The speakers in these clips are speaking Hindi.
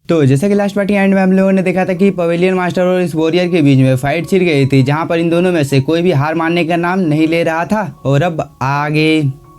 तो जैसा कि लास्ट पार्टी एंड में हम लोगों ने देखा था कि पवेलियन मास्टर और इस वॉरियर के बीच में फाइट छिड़ गई थी, जहां पर इन दोनों में से कोई भी हार मानने का नाम नहीं ले रहा था। और अब आगे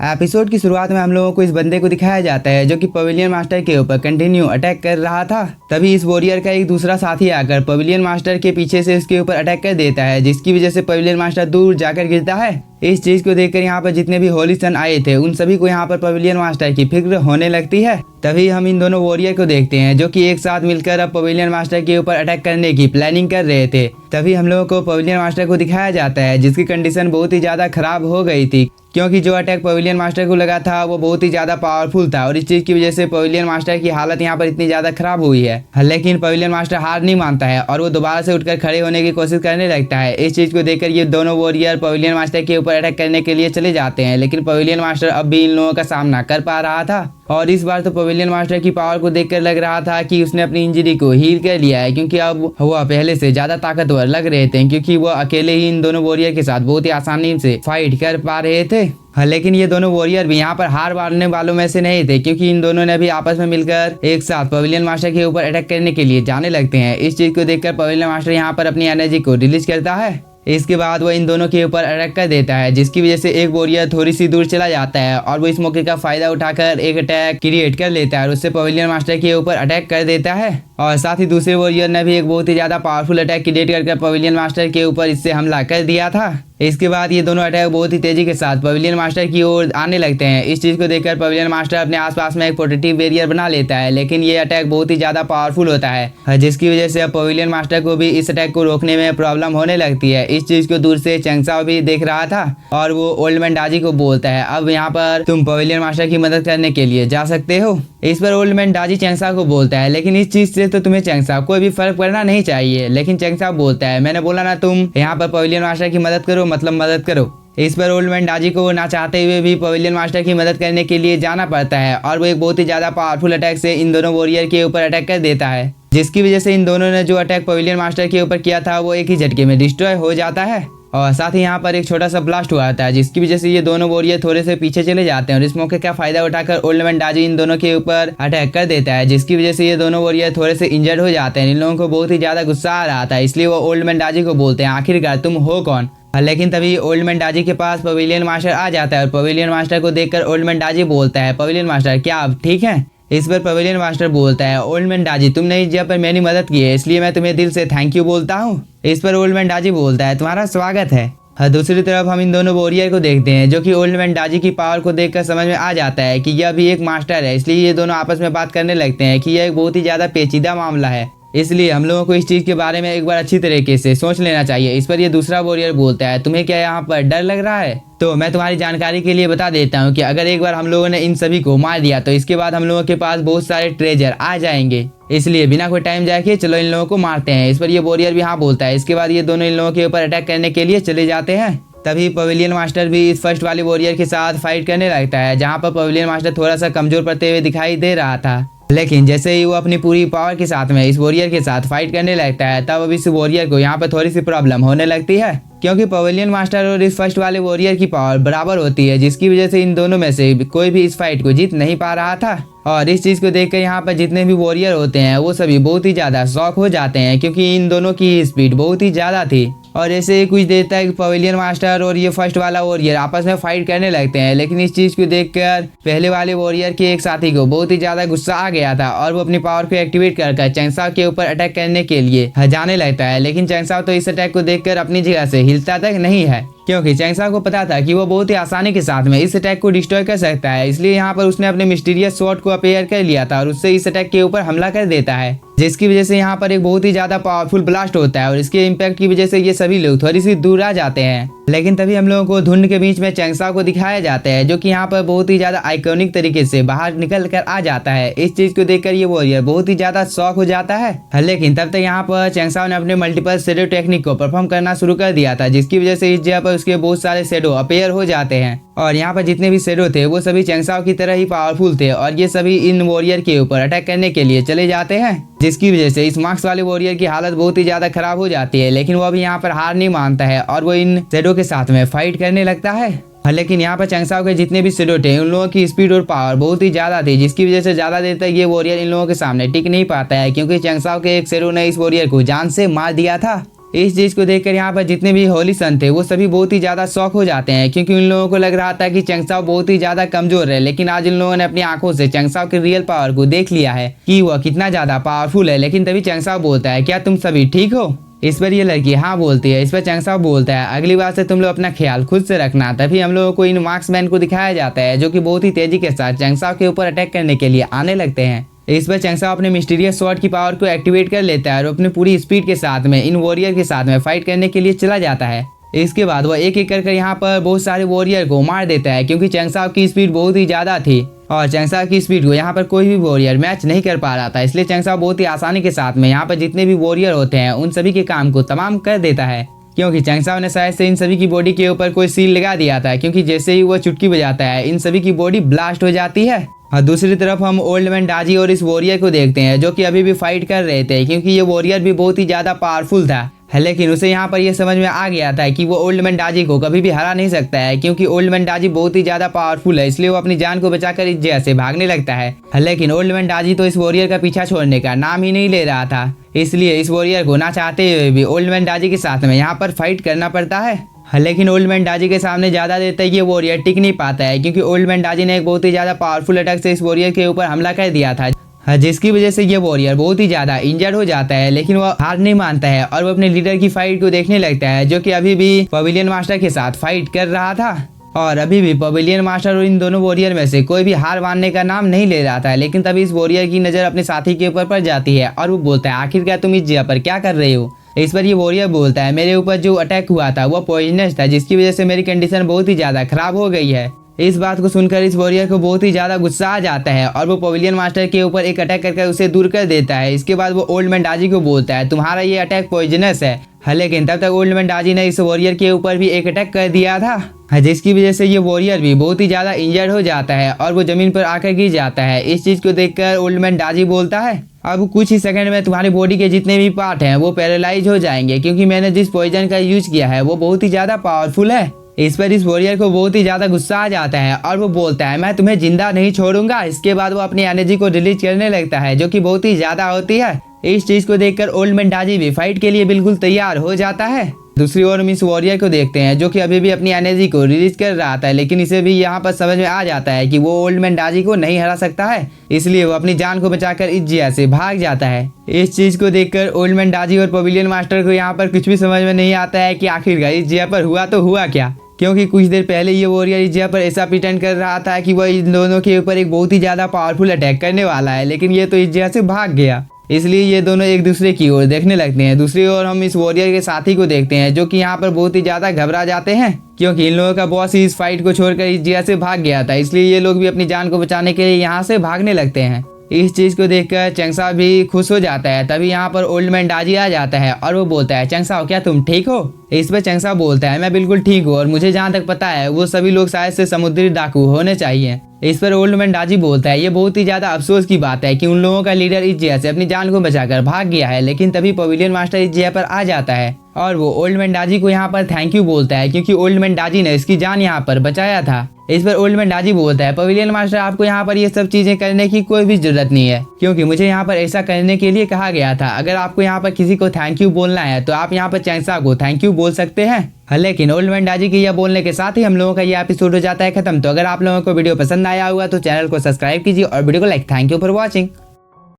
एपिसोड की शुरुआत में हम लोगों को इस बंदे को दिखाया जाता है जो कि पवेलियन मास्टर के ऊपर कंटिन्यू अटैक कर रहा था। तभी इस वॉरियर का एक दूसरा साथी आकर पवेलियन मास्टर के पीछे से उसके ऊपर अटैक कर देता है, जिसकी वजह से पवेलियन मास्टर दूर जाकर गिरता है। इस चीज को देखकर यहाँ पर जितने भी होली सन आए थे उन सभी को यहाँ पर पवेलियन मास्टर की फिक्र होने लगती है। तभी हम इन दोनों वॉरियर को देखते हैं जो कि एक साथ मिलकर अब पवेलियन मास्टर के ऊपर अटैक करने की प्लानिंग कर रहे थे। तभी हम लोगों को पवेलियन मास्टर को दिखाया जाता है जिसकी कंडीशन बहुत ही ज्यादा खराब हो गई थी, क्योंकि जो अटैक पवेलियन मास्टर को लगा था वो बहुत ही ज्यादा पावरफुल था और इस चीज की वजह से पवेलियन मास्टर की हालत यहाँ पर इतनी ज्यादा खराब हुई है। लेकिन पवेलियन मास्टर हार नहीं मानता है और वो दोबारा से उठकर खड़े होने की कोशिश करने लगता है। इस चीज को देखकर ये दोनों वॉरियर पवेलियन मास्टर के ऊपर अटैक करने के लिए चले जाते हैं, लेकिन पवेलियन मास्टर अब भी इन लोगों का सामना कर पा रहा था। और इस बार तो पवेलियन मास्टर की पावर को देखकर लग रहा था कि उसने अपनी इंजरी को हील कर लिया है, क्योंकि अब वह पहले से ज्यादा ताकतवर लग रहे थे, क्योंकि वो अकेले ही इन दोनों वॉरियर के साथ बहुत ही आसानी से फाइट कर पा रहे थे। लेकिन ये दोनों वॉरियर भी यहाँ पर हार मानने वालों में से नहीं थे, क्योंकि इन दोनों ने भी आपस में मिलकर एक साथ पवेलियन मास्टर के ऊपर अटैक करने के लिए जाने लगते हैं। इस चीज को देखकर पवेलियन मास्टर यहाँ पर अपनी एनर्जी को रिलीज करता है। इसके बाद वो इन दोनों के ऊपर अटैक कर देता है, जिसकी वजह से एक वॉरियर थोड़ी सी दूर चला जाता है और वो इस मौके का फायदा उठाकर एक अटैक क्रिएट कर लेता है और उससे पवेलियन मास्टर के ऊपर अटैक कर देता है। और साथ ही दूसरे वॉरियर ने भी एक बहुत ही ज्यादा पावरफुल अटैक क्रिएट करके पवेलियन मास्टर के ऊपर इससे हमला कर दिया था। इसके बाद ये दोनों अटैक बहुत ही तेजी के साथ पवेलियन मास्टर की ओर आने लगते हैं। इस चीज को देखकर पवेलियन मास्टर अपने आसपास में एक प्रोटेक्टिव बैरियर बना लेता है, लेकिन ये अटैक बहुत ही ज्यादा पावरफुल होता है, जिसकी वजह से अब पवेलियन मास्टर को भी इस अटैक को रोकने में प्रॉब्लम होने लगती है। इस चीज को दूर से चेंगसाओ भी देख रहा था और वो ओल्ड मैन डाजी को बोलता है, अब यहाँ पर तुम पवेलियन मास्टर की मदद करने के लिए जा सकते हो। इस पर ओल्ड मैन डाजी चेंगसाओ को बोलता है, लेकिन इस चीज से तो तुम्हें चेंगसाओ कोई भी फर्क पड़ना नहीं चाहिए। लेकिन चेंगसाओ बोलता है, मैंने बोला ना तुम यहाँ पर पवेलियन मास्टर की मदद करो, मतलब मदद करो। इस पर ओल्ड मैन डाजी को ना चाहते हुए भी पवेलियन मास्टर की मदद करने के लिए जाना पड़ता है और वो एक बहुत ही ज्यादा पावरफुल अटैक से इन दोनों वॉरियर के ऊपर अटैक कर देता है, जिसकी वजह से इन दोनों ने जो अटैक पवेलियन मास्टर के ऊपर किया था वो एक ही झटके में डिस्ट्रॉय हो जाता है। और साथ ही यहाँ पर एक छोटा सा ब्लास्ट हुआ था, जिसकी वजह से ये दोनों वॉरियर थोड़े से पीछे चले जाते हैं और इस मौके का फायदा उठाकर ओल्ड मैन डाजी इन दोनों के ऊपर अटैक कर देता है, जिसकी वजह से ये दोनों वॉरियर थोड़े से इंजर्ड हो जाते हैं। इन लोगों को बहुत ही ज्यादा गुस्सा आ रहा था, इसलिए वो ओल्ड मैन डाजी को बोलते हैं, आखिरकार तुम हो कौन। लेकिन तभी ओल्ड मैन डाजी के पास पवेलियन मास्टर आ जाता है और पवेलियन मास्टर को देखकर ओल्ड मैन डाजी बोलता है, पवेलियन मास्टर क्या आप ठीक हैं। इस पर पवेलियन मास्टर बोलता है, ओल्ड मैन डाजी तुमने इस जगह पर मेरी मदद की है, इसलिए मैं तुम्हें दिल से थैंक यू बोलता हूँ। इस पर ओल्ड मैन डाजी बोलता है, तुम्हारा स्वागत है। दूसरी तरफ हम इन दोनों वॉरियर को देखते हैं, जो कि ओल्ड मैन डाजी की पावर को देखकर समझ में आ जाता है कि यह भी एक मास्टर है, इसलिए ये दोनों आपस में बात करने लगते हैं कि यह एक बहुत ही ज्यादा पेचीदा मामला है, इसलिए हम लोगों को इस चीज के बारे में एक बार अच्छी तरीके से सोच लेना चाहिए। इस पर ये दूसरा वॉरियर बोलता है, तुम्हें क्या यहाँ पर डर लग रहा है। तो मैं तुम्हारी जानकारी के लिए बता देता हूँ कि अगर एक बार हम लोगों ने इन सभी को मार दिया तो इसके बाद हम लोगों के पास बहुत सारे ट्रेजर आ जाएंगे, इसलिए बिना कोई टाइम जाके चलो इन लोगों को मारते हैं। इस पर ये वॉरियर भी हाँ बोलता है। इसके बाद ये दोनों इन लोगों के ऊपर अटैक करने के लिए चले जाते हैं। तभी पवेलियन मास्टर भी इस फर्स्ट वाले वॉरियर के साथ फाइट करने लगता है, जहाँ पर पवेलियन मास्टर थोड़ा सा कमजोर पड़ते हुए दिखाई दे रहा था। लेकिन जैसे ही वो अपनी पूरी पावर के साथ में इस वॉरियर के साथ फाइट करने लगता है, तब अब इस वॉरियर को यहाँ पर थोड़ी सी प्रॉब्लम होने लगती है, क्योंकि पवेलियन मास्टर और इस फर्स्ट वाले वॉरियर की पावर बराबर होती है, जिसकी वजह से इन दोनों में से कोई भी इस फाइट को जीत नहीं पा रहा था। और इस चीज को देखकर यहाँ पर जितने भी वॉरियर होते हैं वो सभी बहुत ही ज्यादा शॉक हो जाते हैं, क्योंकि इन दोनों की स्पीड बहुत ही ज्यादा थी। और ऐसे ही कुछ देर तक पवेलियन मास्टर और ये फर्स्ट वाला वॉरियर आपस में फाइट करने लगते हैं। लेकिन इस चीज को देखकर पहले वाले वॉरियर के एक साथी को बहुत ही ज्यादा गुस्सा आ गया था और वो अपनी पावर को एक्टिवेट कर चेंगसाओ के ऊपर अटैक करने के लिए जाने लगता है। लेकिन चेंगसाओ तो इस अटैक को देखकर अपनी जगह से हिलता तक नहीं है, क्योंकि चेंगसाओ को पता था कि वो बहुत ही आसानी के साथ में इस अटैक को डिस्ट्रॉय कर सकता है, इसलिए यहाँ पर उसने अपने मिस्टीरियस स्वॉर्ड को अपेयर कर लिया था और उससे इस अटैक के ऊपर हमला कर देता है, जिसकी वजह से यहाँ पर एक बहुत ही ज्यादा पावरफुल ब्लास्ट होता है और इसके इम्पैक्ट की वजह से ये सभी लोग थोड़ी सी दूर आ जाते हैं। लेकिन तभी हम लोगों को धुंध के बीच में चेंगसाओ को दिखाया जाता है, जो कि यहाँ पर बहुत ही ज्यादा आइकॉनिक तरीके से बाहर निकल कर आ जाता है। इस चीज को देखकर ये वॉरियर बहुत ही ज्यादा शॉक हो जाता है। लेकिन तब तक यहाँ पर चेंगसाओ ने अपने मल्टीपल शेडो टेक्निक को परफॉर्म करना शुरू कर दिया था, जिसकी वजह से इस जगह पर उसके बहुत सारे शेडो अपेयर हो जाते हैं और यहाँ पर जितने भी शेडो थे वो सभी चेंगसाओ की तरह ही पावरफुल थे और ये सभी इन वॉरियर के ऊपर अटैक करने के लिए चले जाते हैं, जिसकी वजह से इस मार्क्स वाले वॉरियर की हालत बहुत ही ज्यादा खराब हो जाती है। लेकिन वो अभी यहाँ पर हार नहीं मानता है और वो इन शेडो के साथ में फाइट करने लगता है। लेकिन यहाँ पर चंगसाओ के जितने भी शेडो थे उन लोगों की स्पीड और पावर बहुत ही ज्यादा थी, जिसकी वजह से ज्यादा देर तक ये वॉरियर इन लोगों के सामने टिक नहीं पाता है, क्योंकि चंगसाओ के एक शेडो ने इस वॉरियर को जान से मार दिया था। इस चीज को देखकर यहाँ पर जितने भी होली सन थे वो सभी बहुत ही ज्यादा शॉक हो जाते हैं, क्योंकि उन लोगों को लग रहा था कि चंगसाओ बहुत ही ज्यादा कमजोर है। लेकिन आज इन लोगों ने अपनी आंखों से चंगसाओ की रियल पावर को देख लिया है कि वह कितना ज्यादा पावरफुल है। लेकिन तभी चंगसाओ बोलता है, क्या तुम सभी ठीक हो? इस पर ये लड़की हाँ बोलती है। इस पर चंगसाओ बोलता है, अगली बार से तुम लोग अपना ख्याल खुद से रखना। तभी हम लोगों को इन मार्क्समैन को दिखाया जाता है, जो कि बहुत ही तेजी के साथ चंगसाओ के ऊपर अटैक करने के लिए आने लगते हैं। इस पर चंगसाओ अपने मिस्टीरियस स्वॉर्ड की पावर को एक्टिवेट कर लेता है और अपनी पूरी स्पीड के साथ में इन वॉरियर के साथ में फाइट करने के लिए चला जाता है। इसके बाद वह एक एक कर यहाँ पर बहुत सारे वॉरियर को मार देता है, क्योंकि चंगसाओ की स्पीड बहुत ही ज्यादा थी और चंगसाओ की स्पीड को यहाँ पर कोई भी वॉरियर मैच नहीं कर पा रहा था। इसलिए चंगसाओ बहुत ही आसानी के साथ में यहाँ पर जितने भी वॉरियर होते हैं उन सभी के काम को तमाम कर देता है, क्योंकि चंगसाओ ने शायद से इन सभी की बॉडी के ऊपर कोई सील लगा दिया था, क्योंकि जैसे ही वो चुटकी बजाता है इन सभी की बॉडी ब्लास्ट हो जाती है। और दूसरी तरफ हम ओल्ड मैन डाजी और इस वॉरियर को देखते हैं, जो कि अभी भी फाइट कर रहे थे, क्योंकि ये वॉरियर भी बहुत ही ज्यादा पावरफुल था। लेकिन उसे यहाँ पर यह समझ में आ गया था कि वो ओल्ड मैन डाजी को कभी भी हरा नहीं सकता है, क्योंकि ओल्ड मैन डाजी बहुत ही ज्यादा पावरफुल है। इसलिए वो अपनी जान को बचाकर इस जगह से भागने लगता है। लेकिन ओल्ड मैन डाजी तो इस वॉरियर का पीछा छोड़ने का नाम ही नहीं ले रहा था, इसलिए इस वॉरियर को ना चाहते हुए भी ओल्ड मैन डाजी के साथ में यहाँ पर फाइट करना पड़ता है। लेकिन ओल्ड मैन डाजी के सामने ज्यादा देर तक ये वॉरियर टिक नहीं पाता है, क्योंकि ओल्ड मैन डाजी ने एक बहुत ही ज्यादा पावरफुल अटैक से इस वॉरियर के ऊपर हमला कर दिया था, जिसकी वजह से ये वॉरियर बहुत ही ज्यादा इंजर्ड हो जाता है। लेकिन वो हार नहीं मानता है और वो अपने लीडर की फाइट को देखने लगता है, जो कि अभी भी पवेलियन मास्टर के साथ फाइट कर रहा था। और अभी भी पवेलियन मास्टर और इन दोनों वॉरियर में से कोई भी हार मानने का नाम नहीं ले रहा था। लेकिन तभी इस वॉरियर की नजर अपने साथी के ऊपर पड़ जाती है और वो बोलता है, आखिरकार तुम इस जगह पर क्या कर रहे हो? इस पर ये वॉरियर बोलता है, मेरे ऊपर जो अटैक हुआ था वो पॉइजनस था, जिसकी वजह से मेरी कंडीशन बहुत ही ज्यादा खराब हो गई है। इस बात को सुनकर इस वॉरियर को बहुत ही ज्यादा गुस्सा आ जाता है और वो पवेलियन मास्टर के ऊपर एक अटैक करके उसे दूर कर देता है। इसके बाद वो ओल्ड मैन डाजी को बोलता है, तुम्हारा ये अटैक पॉइजनस है। लेकिन तब तक ओल्ड मैन डाजी ने इस वॉरियर के ऊपर भी एक अटैक कर दिया था, जिसकी वजह से ये वॉरियर भी बहुत ही ज्यादा इंजर्ड हो जाता है और वो जमीन पर आकर गिर जाता है। इस चीज को देखकर ओल्ड मैन डाजी बोलता है, अब कुछ ही सेकंड में तुम्हारी बॉडी के जितने भी पार्ट हैं वो पैरालाइज हो जाएंगे, क्योंकि मैंने जिस पॉइजन का यूज किया है वो बहुत ही ज्यादा पावरफुल है। इस पर इस वॉरियर को बहुत ही ज्यादा गुस्सा आ जाता है और वो बोलता है, मैं तुम्हें जिंदा नहीं छोड़ूंगा। इसके बाद वो अपनी एनर्जी को रिलीज करने लगता है, जो कि बहुत ही ज्यादा होती है। इस चीज को देखकर ओल्ड मैन डाजी भी फाइट के लिए बिल्कुल तैयार हो जाता है। दूसरी ओर हम इस वॉरियर को देखते हैं, जो कि अभी भी अपनी एनर्जी को रिलीज कर रहा था, लेकिन इसे भी यहाँ पर समझ में आ जाता है कि वो ओल्ड मैन डाजी को नहीं हरा सकता है, इसलिए वो अपनी जान को बचाकर इस जगह से भाग जाता है। इस चीज को देखकर ओल्ड मैन डाजी और पवेलियन मास्टर को यहाँ पर कुछ भी समझ में नहीं आता है कि आखिरकार इस जगह पर हुआ तो हुआ क्या, क्योंकि कुछ देर पहले ये वॉरियर इस जगह पर ऐसा प्रिटेंड कर रहा था कि वह इन दोनों के ऊपर एक बहुत ही ज्यादा पावरफुल अटैक करने वाला है, लेकिन ये तो इस जगह से भाग गया। इसलिए ये दोनों एक दूसरे की ओर देखने लगते हैं। दूसरी ओर हम इस वॉरियर के साथी को देखते हैं, जो कि यहाँ पर बहुत ही ज्यादा घबरा जाते हैं, क्योंकि इन लोगों का बॉस इस फाइट को छोड़कर इस जगह से भाग गया था। इसलिए ये लोग भी अपनी जान को बचाने के लिए यहाँ से भागने लगते हैं। इस चीज को देखकर चंगसाओ भी खुश हो जाता है। तभी यहाँ पर ओल्ड मैन डाजी आ जाता है और वो बोलता है, चंगसाओ क्या तुम ठीक हो? इस पर चंगसाओ बोलता है, मैं बिल्कुल ठीक हूँ और मुझे जहाँ तक पता है वो सभी लोग शायद से समुद्री डाकू होने चाहिए। इस पर ओल्ड मैन डाजी बोलता है, ये बहुत ही ज्यादा अफसोस की बात है कि उन लोगों का लीडर इस जगह से अपनी जान को बचाकर भाग गया है। लेकिन तभी पवेलियन मास्टर इस जगह पर आ जाता है और वो ओल्ड मैन डाजी को यहाँ पर थैंक यू बोलता है, क्योंकि ओल्ड मैन डाजी ने इसकी जान यहाँ पर बचाया था। इस पर ओल्ड मैन डाजी बोलता है, पवेलियन मास्टर आपको यहाँ पर ये सब चीजें करने की कोई भी जरूरत नहीं है, क्योंकि मुझे यहाँ पर ऐसा करने के लिए कहा गया था। अगर आपको यहाँ पर किसी को थैंक यू बोलना है तो आप यहाँ पर चंगसाओ को थैंक यू बोल सकते हैं। लेकिन ओल्ड मैन डाजी के यह बोलने के साथ ही हम लोगों का ये एपिसोड हो जाता है खत्म। तो अगर आप लोगों को वीडियो पसंद आया हुआ तो चैनल को सब्सक्राइब कीजिए और वीडियो को like. Thank you for watching.